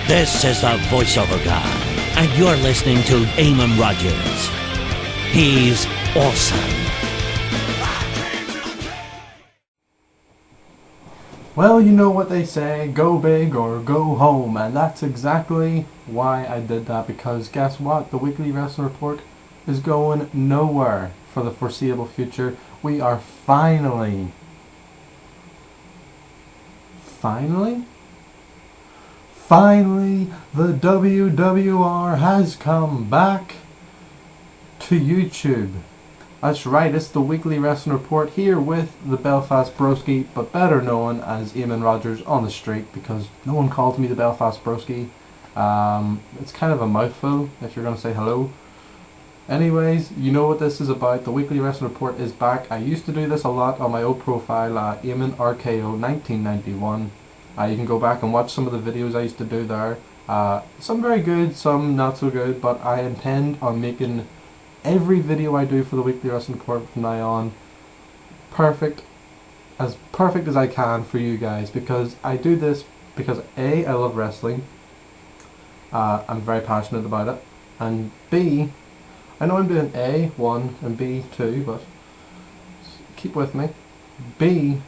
This is the voiceover guy, and you're listening to Eamon Rogers. He's awesome. Well, you know what they say, go big or go home, and that's exactly why I did that, because guess what? The Weekly Wrestling Report is going nowhere for the foreseeable future. We are finally, the WWR has come back to YouTube. That's right, it's the Weekly Wrestling Report here with the Belfast Broski, but better known as Eamon Rogers on the street, because no one calls me the Belfast Broski. It's kind of a mouthful if you're going to say hello. Anyways, you know what this is about. The Weekly Wrestling Report is back. I used to do this a lot on my old profile, Eamon RKO 1991. You can go back and watch some of the videos I used to do there. Some very good, some not so good, but I intend on making every video I do for the Weekly Wrestling Report from now on perfect as I can for you guys, because I do this because A, I love wrestling. I'm very passionate about it, and B, I know I'm doing A, 1, and B, 2, but keep with me. B,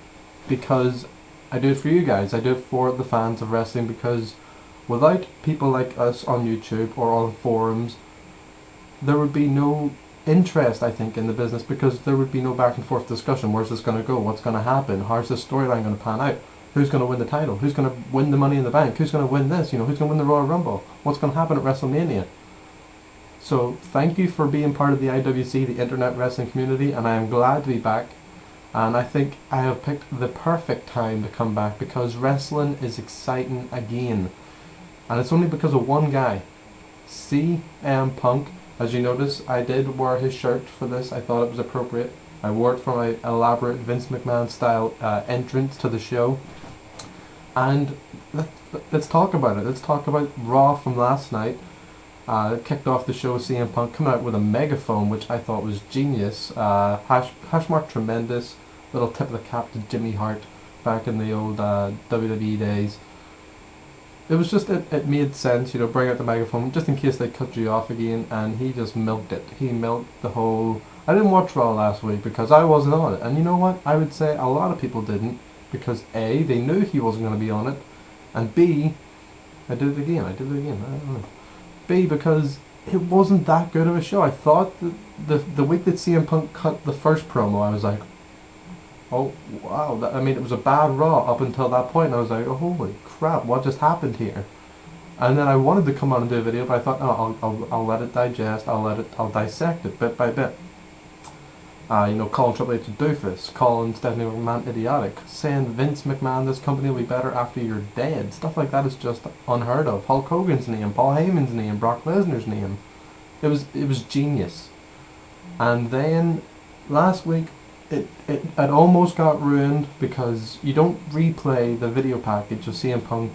because I do it for you guys. I do it for the fans of wrestling, because without people like us on YouTube or on forums, there would be no interest, I think, in the business, because there would be no back and forth discussion. Where's this going to go? What's going to happen? How's this storyline going to pan out? Who's going to win the title? Who's going to win the Money in the Bank? Who's going to win this? Who's going to win the Royal Rumble? What's going to happen at WrestleMania? So thank you for being part of the IWC, the Internet Wrestling community, and I am glad to be back. And I think I have picked the perfect time to come back, because wrestling is exciting again. And it's only because of one guy, CM Punk. As you notice, I did wear his shirt for this. I thought it was appropriate. I wore it for my elaborate Vince McMahon style entrance to the show. And let's talk about it. Let's talk about Raw from last night. It kicked off the show with CM Punk coming out with a megaphone, which I thought was genius. Hashmark tremendous. Little tip of the cap to Jimmy Hart back in the old WWE days. It was just, it made sense, bring out the megaphone just in case they cut you off again, and he just milked it. He milked the whole... I didn't watch Raw last week because I wasn't on it, and you know what? I would say a lot of people didn't, because A, they knew he wasn't going to be on it, and B, I did it again, I don't know. B, because it wasn't that good of a show. I thought that the week that CM Punk cut the first promo, I was like, oh wow, it was a bad Raw up until that point. I was like, oh holy crap, what just happened here? And then I wanted to come on and do a video, but I thought, no, I'll let it digest, I'll dissect it bit by bit. Calling Triple H a doofus, calling Stephanie McMahon idiotic, saying Vince McMahon, this company will be better after you're dead. Stuff like that is just unheard of. Hulk Hogan's name, Paul Heyman's name, Brock Lesnar's name. It was genius. And then last week, it almost got ruined, because you don't replay the video package of CM Punk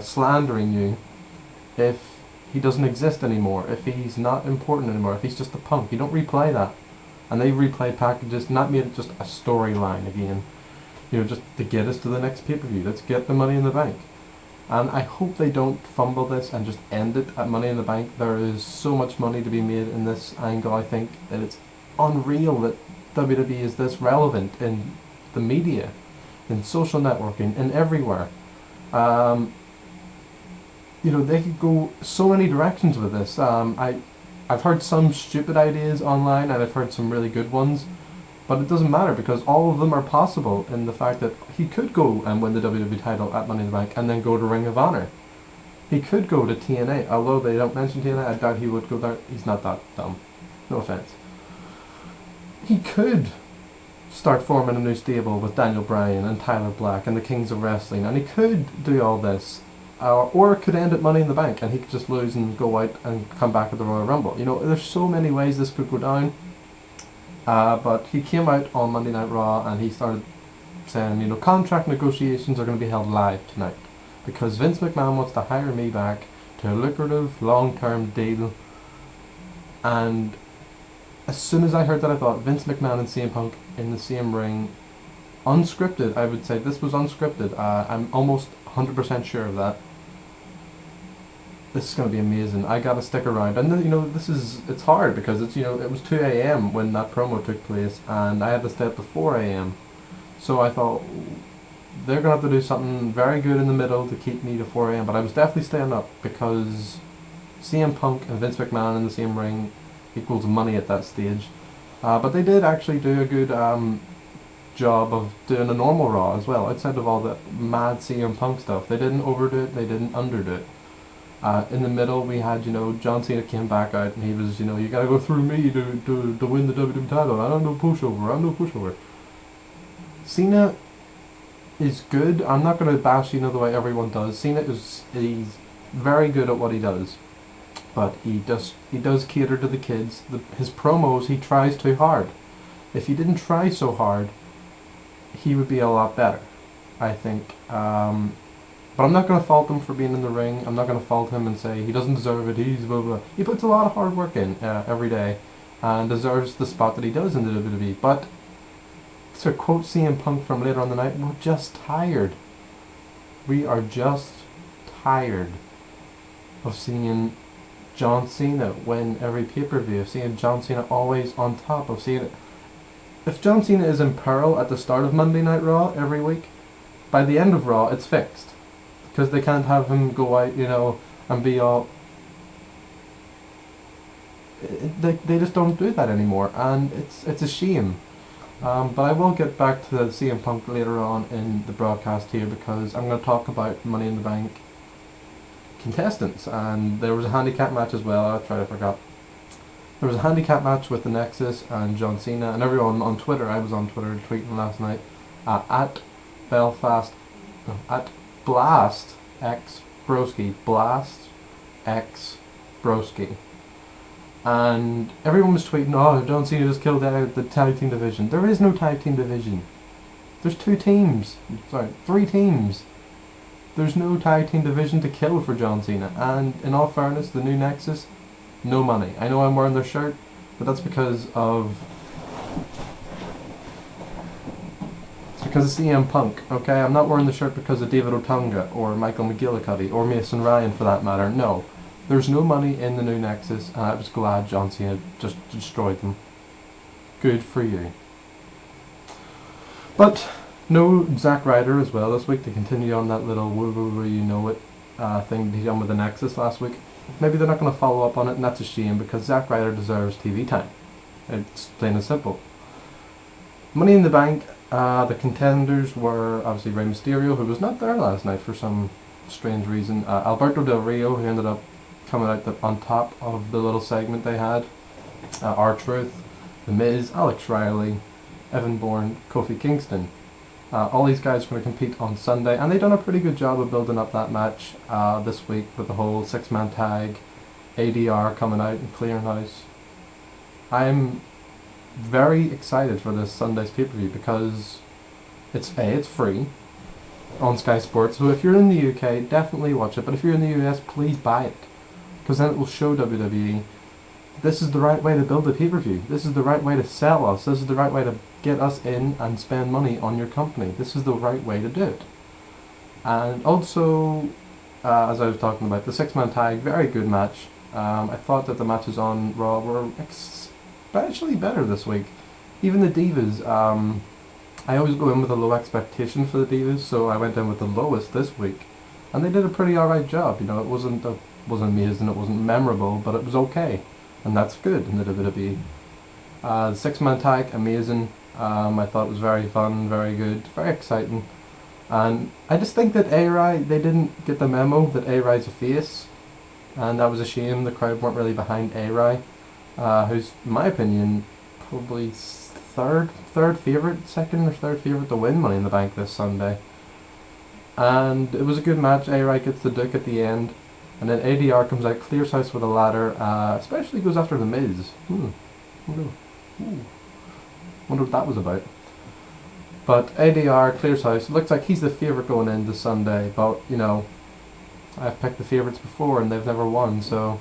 slandering you if he doesn't exist anymore, if he's not important anymore, if he's just a punk. You don't replay that. And they replay packages, not made it just a storyline again, just to get us to the next pay-per-view. Let's get the Money in the Bank. And I hope they don't fumble this and just end it at Money in the Bank. There is so much money to be made in this angle. I think that it's unreal that WWE is this relevant in the media, in social networking, and everywhere. They could go so many directions with this. I've heard some stupid ideas online, and I've heard some really good ones, but it doesn't matter, because all of them are possible in the fact that he could go and win the WWE title at Money in the Bank and then go to Ring of Honor. He could go to TNA, although they don't mention TNA. I doubt he would go there. He's not that dumb. No offense. He could start forming a new stable with Daniel Bryan and Tyler Black and the Kings of Wrestling, and he could do all this. Or it could end at Money in the Bank, and he could just lose and go out and come back at the Royal Rumble. There's so many ways this could go down. But he came out on Monday Night Raw, and he started saying, contract negotiations are going to be held live tonight, because Vince McMahon wants to hire me back to a lucrative long-term deal. And as soon as I heard that, I thought Vince McMahon and CM Punk in the same ring, unscripted. I would say this was unscripted. I'm almost 100% sure of that. this is going to be amazing. I got to stick around. And it's hard because it was 2 a.m. when that promo took place, and I had to stay up to 4 a.m. So I thought they're going to have to do something very good in the middle to keep me to 4 a.m. But I was definitely staying up because CM Punk and Vince McMahon in the same ring equals money at that stage. But they did actually do a good job of doing a normal Raw as well, outside of all the mad CM Punk stuff. They didn't overdo it, they didn't underdo it. In the middle we had, John Cena came back out and he was, you gotta go through me to win the WWE title. I'm no pushover. Cena is good. I'm not going to bash Cena the way everyone does. He's very good at what he does. But he does cater to the kids. His promos, he tries too hard. If he didn't try so hard, he would be a lot better, I think. But I'm not going to fault him for being in the ring. I'm not going to fault him and say he doesn't deserve it, he's blah blah. He puts a lot of hard work in every day and deserves the spot that he does in the WWE. But, to quote CM Punk from later on the night, we're just tired. We are just tired of seeing John Cena win every pay-per-view, of seeing John Cena always on top, of seeing it. If John Cena is in peril at the start of Monday Night Raw every week, by the end of Raw it's fixed. Because they can't have him go out, and be all... They just don't do that anymore, and it's a shame. But I will get back to CM Punk later on in the broadcast here, because I'm going to talk about Money in the Bank contestants, and there was a handicap match as well. I forgot. There was a handicap match with the Nexus and John Cena, and everyone on Twitter. I was on Twitter tweeting last night at Blast X Broski, and everyone was tweeting, "Oh, John Cena just killed the tag team division." There is no tag team division. There's 3 teams. There's no tag team division to kill for John Cena. And in all fairness, the new Nexus, no money. I know I'm wearing their shirt, but that's because of CM Punk. Okay, I'm not wearing the shirt because of David Otunga or Michael McGillicutty or Mason Ryan for that matter. No. There's no money in the new Nexus, and I was glad John Cena just destroyed them. Good for you. But no Zack Ryder as well this week to continue on that little thing he done with the Nexus last week. Maybe they're not going to follow up on it, and that's a shame because Zack Ryder deserves TV time. It's plain and simple. Money in the Bank, the contenders were obviously Rey Mysterio, who was not there last night for some strange reason. Alberto Del Rio, who ended up coming out on top of the little segment they had. R-Truth, The Miz, Alex Riley, Evan Bourne, Kofi Kingston. All these guys are going to compete on Sunday, and they've done a pretty good job of building up that match this week with the whole 6-man tag, ADR coming out and clearing house. I'm very excited for this Sunday's pay-per-view because it's free on Sky Sports, so if you're in the UK, definitely watch it, but if you're in the US, please buy it, because then it will show WWE this is the right way to build a pay-per-view, this is the right way to sell us, this is the right way to get us in and spend money on your company, this is the right way to do it. And also, as I was talking about, the 6-man tag, very good match. I thought that the matches on Raw were especially better this week. Even the Divas, I always go in with a low expectation for the Divas, so I went in with the lowest this week, and they did a pretty alright job. It wasn't amazing, it wasn't memorable, but it was okay, and that's good in the WWE. The 6-man tag, amazing. I thought it was very fun, very good, very exciting, and I just think that A-Rai, they didn't get the memo that A-Rai's a face, and that was a shame. The crowd weren't really behind A-Rai, who's, in my opinion, probably second or third favourite to win Money in the Bank this Sunday. And it was a good match. A-Rai gets the Duke at the end, and then ADR comes out, clears house with a ladder, especially goes after the Miz. Wonder what that was about. But ADR clears house. It looks like he's the favourite going into Sunday, but I've picked the favourites before and they've never won, so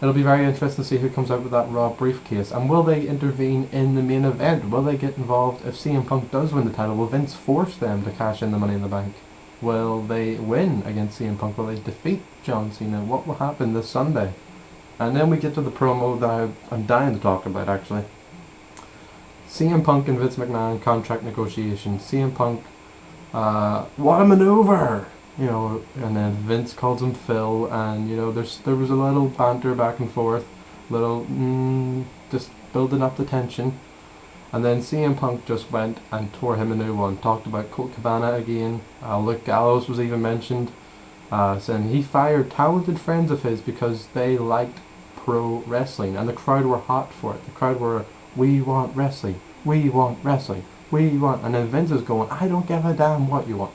it'll be very interesting to see who comes out with that Raw briefcase. And will they intervene in the main event? Will they get involved if CM Punk does win the title? Will Vince force them to cash in the Money in the Bank? Will they win against CM Punk? Will they defeat John Cena? What will happen this Sunday? And then we get to the promo that I'm dying to talk about, actually. CM Punk and Vince McMahon contract negotiations. CM Punk, what a maneuver! You know, and then Vince calls him Phil, and you know, there was a little banter back and forth, little just building up the tension. And then CM Punk just went and tore him a new one. Talked about Colt Cabana again. Luke Gallows was even mentioned, saying he fired talented friends of his because they liked pro wrestling, and the crowd were hot for it. The crowd were, we want wrestling, we want wrestling, we want. And then Vince is going, I don't give a damn what you want.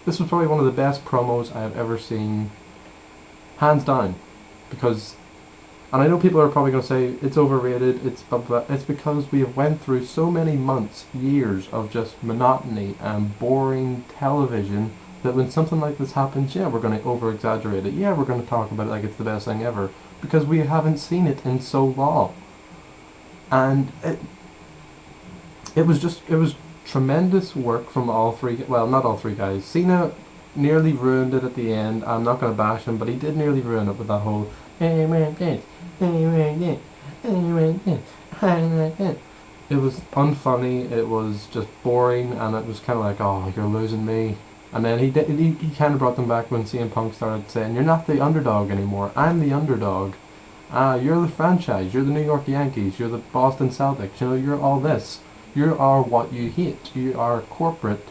This was probably one of the best promos I have ever seen, hands down, because. And I know people are probably going to say it's overrated, it's blah blah. It's because we have went through so many months, years of just monotony and boring television that when something like this happens, yeah, we're going to over exaggerate it. Yeah, we're going to talk about it like it's the best thing ever because we haven't seen it in so long. And it was tremendous work from all three. Well, not all three guys. Cena nearly ruined it at the end. I'm not going to bash him, but he did nearly ruin it with that whole. It was unfunny, it was just boring, and it was kind of like, oh, you're losing me. And then he kind of brought them back when CM Punk started saying, you're not the underdog anymore, I'm the underdog. You're the franchise, you're the New York Yankees, you're the Boston Celtics, you know, you're all this. You are what you hate, you are corporate,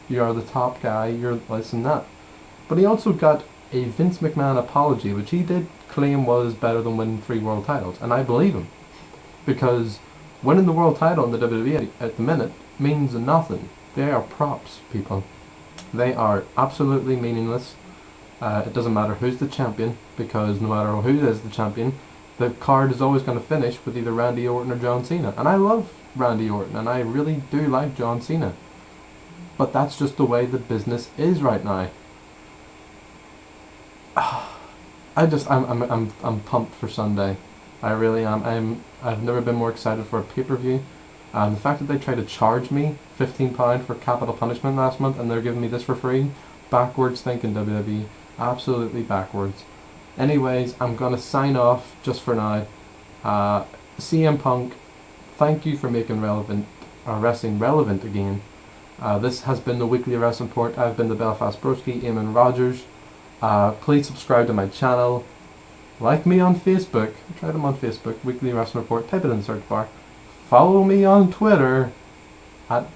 you are the top guy, you're this and that. But he also got a Vince McMahon apology, which he did claim was better than winning 3 world titles, and I believe him, because winning the world title in the WWE at the minute means nothing. They are props, people. They are absolutely meaningless. It doesn't matter who's the champion, because no matter who is the champion, the card is always going to finish with either Randy Orton or John Cena. And I love Randy Orton, and I really do like John Cena, but that's just the way the business is right now. I'm pumped for Sunday. I really am. I've never been more excited for a pay-per-view. The fact that they tried to charge me £15 for capital punishment last month and they're giving me this for free, backwards thinking, WWE. Absolutely backwards. Anyways, I'm gonna sign off just for now. CM Punk, thank you for making wrestling relevant again. This has been the Weekly Wrestling Report. I've been the Belfast Broski, Eamon Rogers. Please subscribe to my channel. Like me on Facebook. Try them on Facebook. Weekly Wrestling Report. Type it in the search bar. Follow me on Twitter at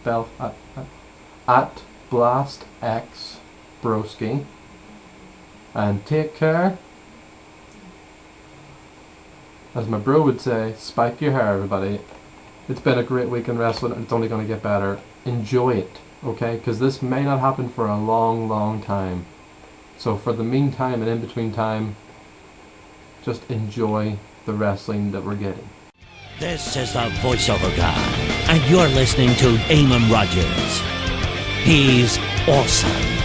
BlastXBroski. And take care. As my bro would say, spike your hair, everybody. It's been a great week in wrestling and it's only going to get better. Enjoy it, okay? Because this may not happen for a long, long time. So for the meantime and in between time, just enjoy the wrestling that we're getting. This is the voiceover guy, and you're listening to Eamon Rogers. He's awesome.